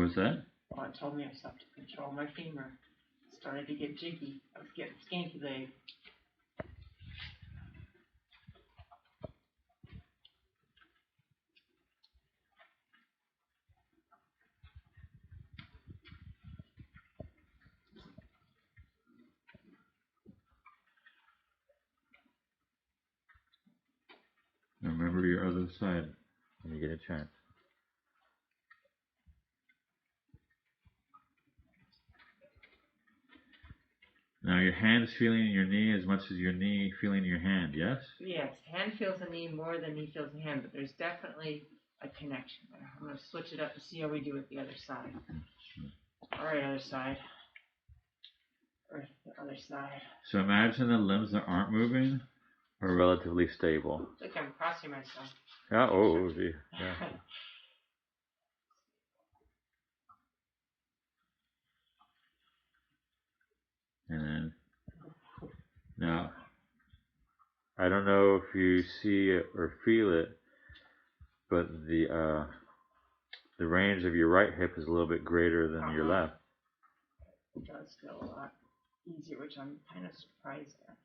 was that? Well, it told me I stopped to control my femur. Started to get jiggy. I was getting skanky leg. Remember your other side when you get a chance. Now your hand's feeling your knee as much as your knee feeling your hand, yes? Yes, hand feels the knee more than knee feels the hand, but there's definitely a connection there. I'm going to switch it up to see how we do with the other side. All right, other side. Or the other side. So imagine the limbs that aren't moving are relatively stable. Look, I'm crossing myself. Yeah, oh, gee. Yeah. And then, now, I don't know if you see it or feel it, but the range of your right hip is a little bit greater than your left. It does feel a lot easier, which I'm kind of surprised at.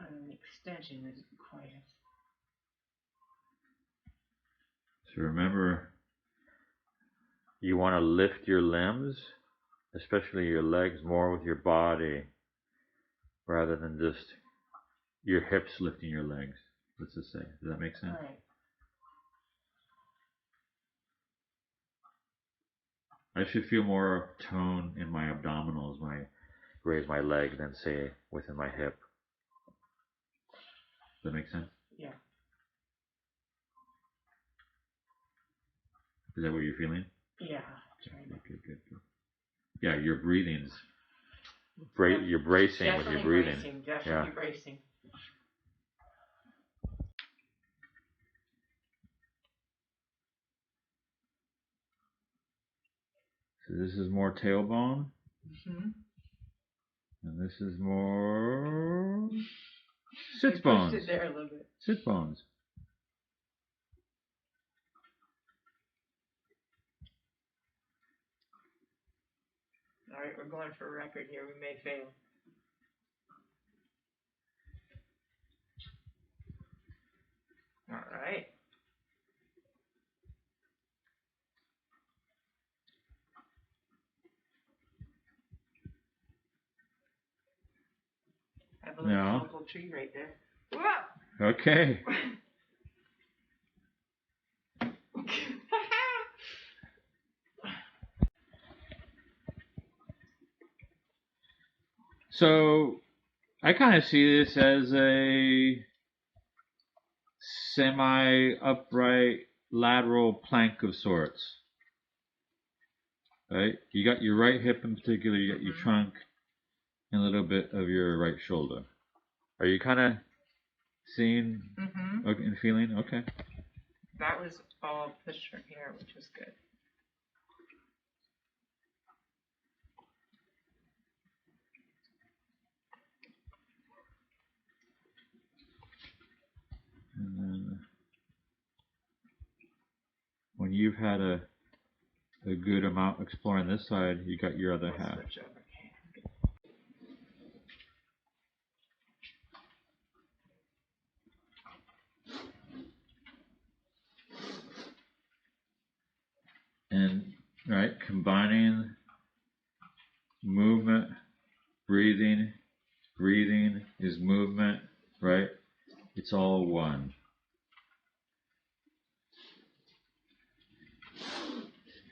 The extension isn't quite as... So remember, you want to lift your limbs, especially your legs, more with your body, rather than just your hips lifting your legs, let's just say. Does that make sense? Right. I should feel more tone in my abdominals when I raise my leg than, say, within my hip. Does that make sense? Yeah. Is that what you're feeling? Yeah. Good. Yeah, your breathing's... You're bracing with your breathing. Definitely bracing. So this is more tailbone. Mm-hmm. And this is more sit bones. Pushed it there a little bit. Sit bones. All right, we're going for a record here. We may fail. All right. I have a little vocal tree right there. Whoa! Okay. So I kind of see this as a semi-upright lateral plank of sorts. Right? You got your right hip in particular, you got your trunk, and a little bit of your right shoulder. Are you kind of seeing and feeling? Okay. That was all pushed from here, which was good. And then when you've had a good amount exploring this side, you got your other half. Switch over. And right, combining movement, breathing is movement, right? It's all one.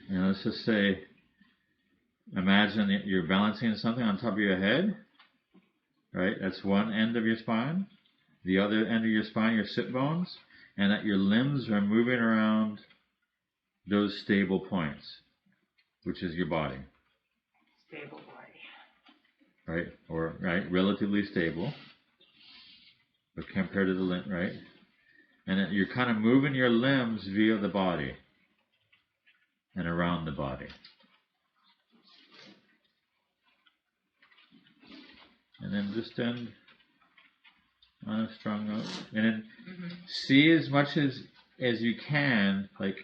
And let's just say, imagine that you're balancing something on top of your head, right? That's one end of your spine. The other end of your spine, your sit bones, and that your limbs are moving around those stable points, which is your body. Stable body. Right? Or, right, relatively stable. But compared to the limb, right? And that you're kind of moving your limbs via the body and around the body. And then just end on a strong note. And then see as much as you can, like,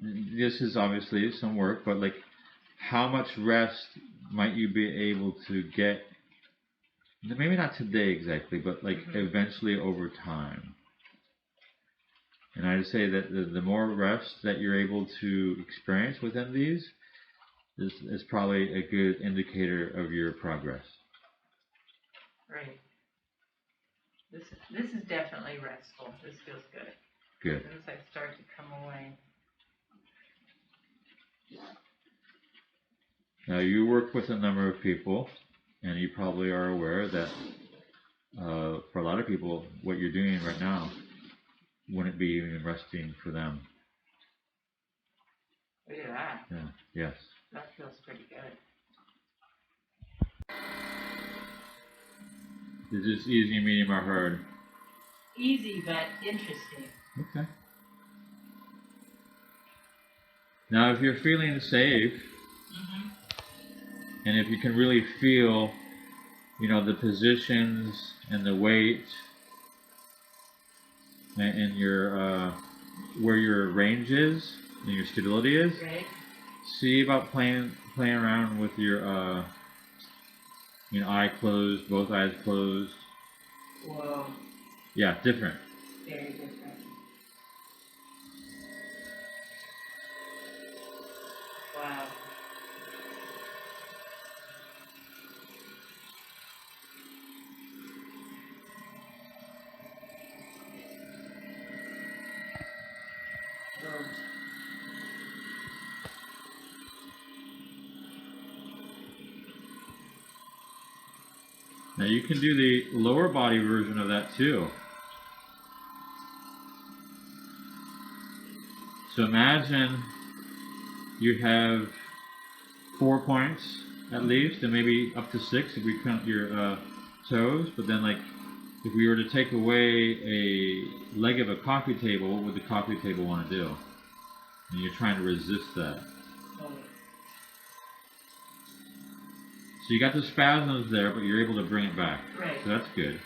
this is obviously some work, but like, how much rest might you be able to get? Maybe not today exactly, but like eventually over time. And I'd say that the more rest that you're able to experience within these is probably a good indicator of your progress. Right. This is definitely restful. This feels good. Good. As soon as I start to come away. Now you work with a number of people, and you probably are aware that for a lot of people, what you're doing right now wouldn't be even resting for them. Look at that. Yeah. Yes. That feels pretty good. Is this easy, medium, or hard? Easy, but interesting. Okay. Now, if you're feeling safe, and if you can really feel, the positions and the weight, and your where your range is and your stability is, right. See about playing around with your eye closed, both eyes closed. Whoa. Yeah, different. Very different. Wow. Now you can do the lower body version of that too. So imagine you have 4 points at least, and maybe up to 6 if we count your toes. But then, like, if we were to take away a leg of a coffee table, what would the coffee table want to do? And you're trying to resist that. So you got the spasms there, but you're able to bring it back. Right. So that's good.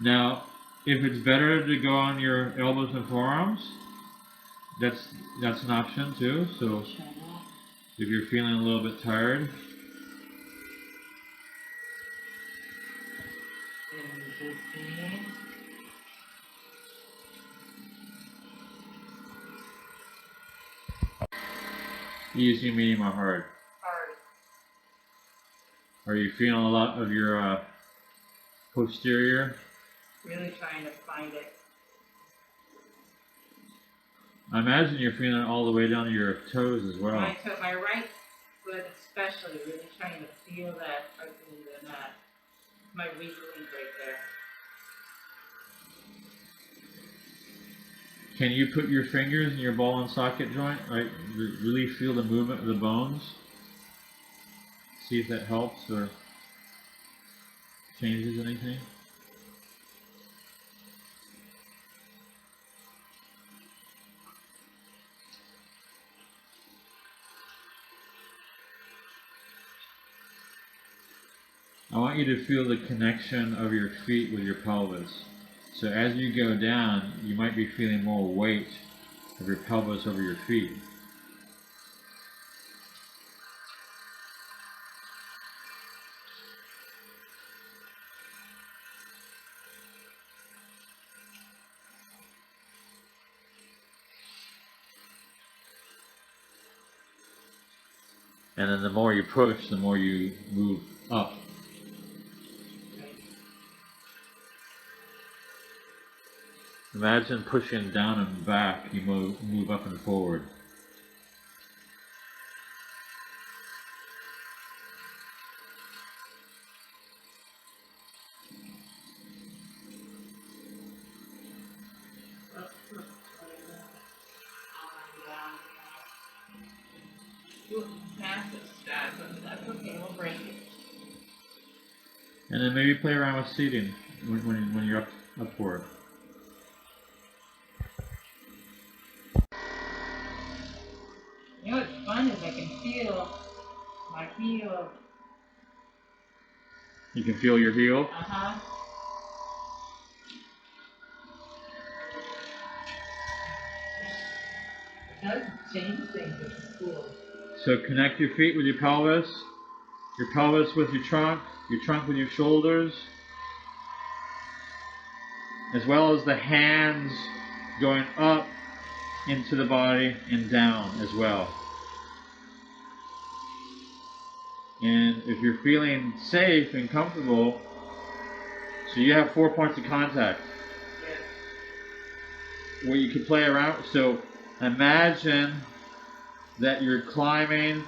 Now, if it's better to go on your elbows and forearms, that's an option too. So if you're feeling a little bit tired, easy, medium, or hard? Hard. Are you feeling a lot of your posterior? Really trying to find it. I imagine you're feeling it all the way down to your toes as well. My right foot especially, really trying to feel that my weak link right there. Can you put your fingers in your ball and socket joint? Right, really feel the movement of the bones. See if that helps or changes anything. I want you to feel the connection of your feet with your pelvis. So as you go down, you might be feeling more weight of your pelvis over your feet. And then the more you push, the more you move up. Imagine pushing down and back, you move up and forward. Massive spasm. That's okay, we'll break it. And then maybe play around with seating when you're up for it. You know what's fun is I heel. You can feel your heel? Uh-huh. It does change things, which is cool. So connect your feet with your pelvis with your trunk with your shoulders, as well as the hands going up into the body and down as well. And if you're feeling safe and comfortable, so you have 4 points of contact. Yes. Where you can play around. So imagine that you're climbing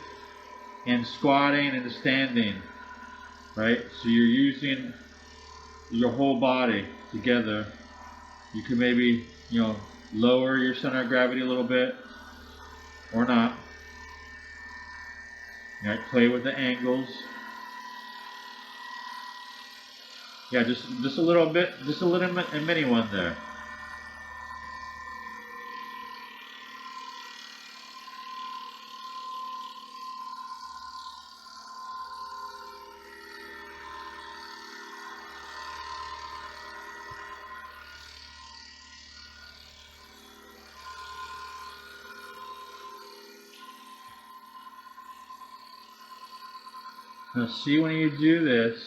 and squatting and standing, right? So you're using your whole body together. You can maybe, lower your center of gravity a little bit, or not. Right? Play with the angles. Yeah, just a little bit, just a mini one there. Now see, when you do this,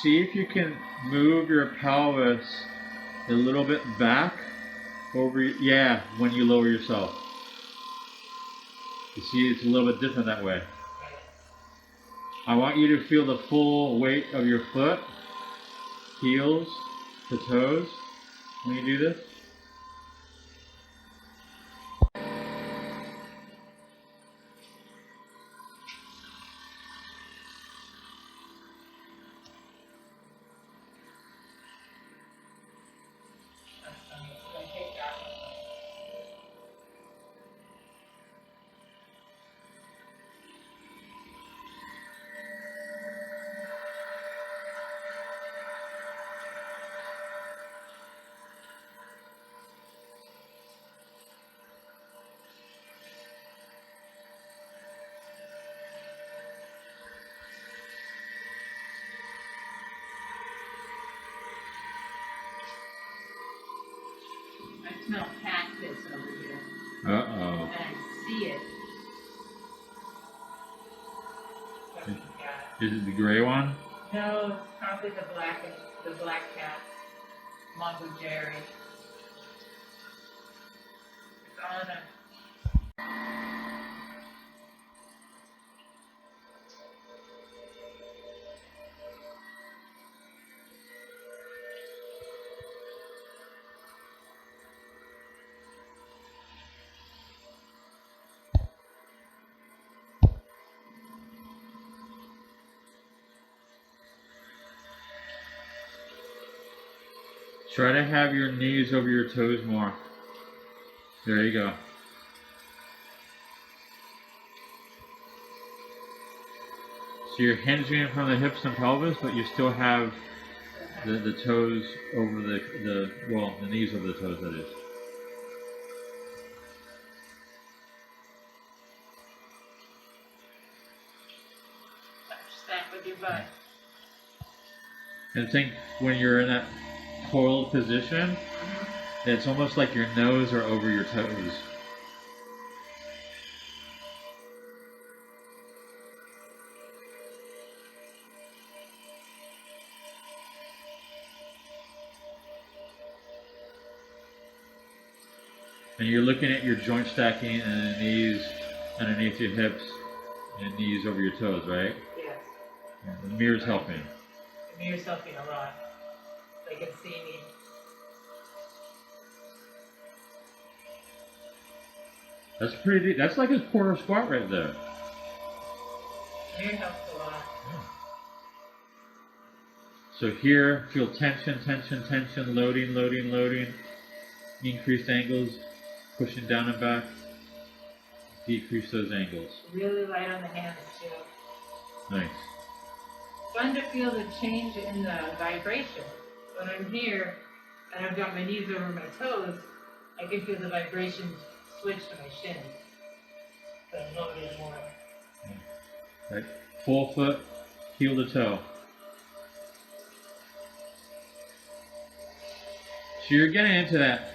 see if you can move your pelvis a little bit back over, yeah, when you lower yourself. You see, it's a little bit different that way. I want you to feel the full weight of your foot, heels to toes, when you do this. I smell cactus over here. Uh-oh. And I see it. Is it the gray one? No, it's probably the black cat. Mongo Jerry. It's on a... Try to have your knees over your toes more. There you go. So you're hinging from the hips and pelvis, but you still have the toes over the knees over the toes, that is. Touch that with your butt. And think when you're in that coiled position, it's almost like your nose are over your toes. And you're looking at your joint stacking and the knees underneath your hips and knees over your toes, right? Yes. Yeah, the mirror's helping. The mirror's helping a lot. They can see me. That's pretty deep. That's like a quarter squat right there. The mirror helps a lot. Yeah. So here, feel tension, tension, tension, loading, loading, loading. Increased angles, pushing down and back. Decrease those angles. Really light on the hands too. Nice. Fun to feel the change in the vibration. When I'm here and I've got my knees over my toes, I can feel the vibration switch to my shins. So I'm loading more. Right? Full foot, heel to toe. So you're getting into that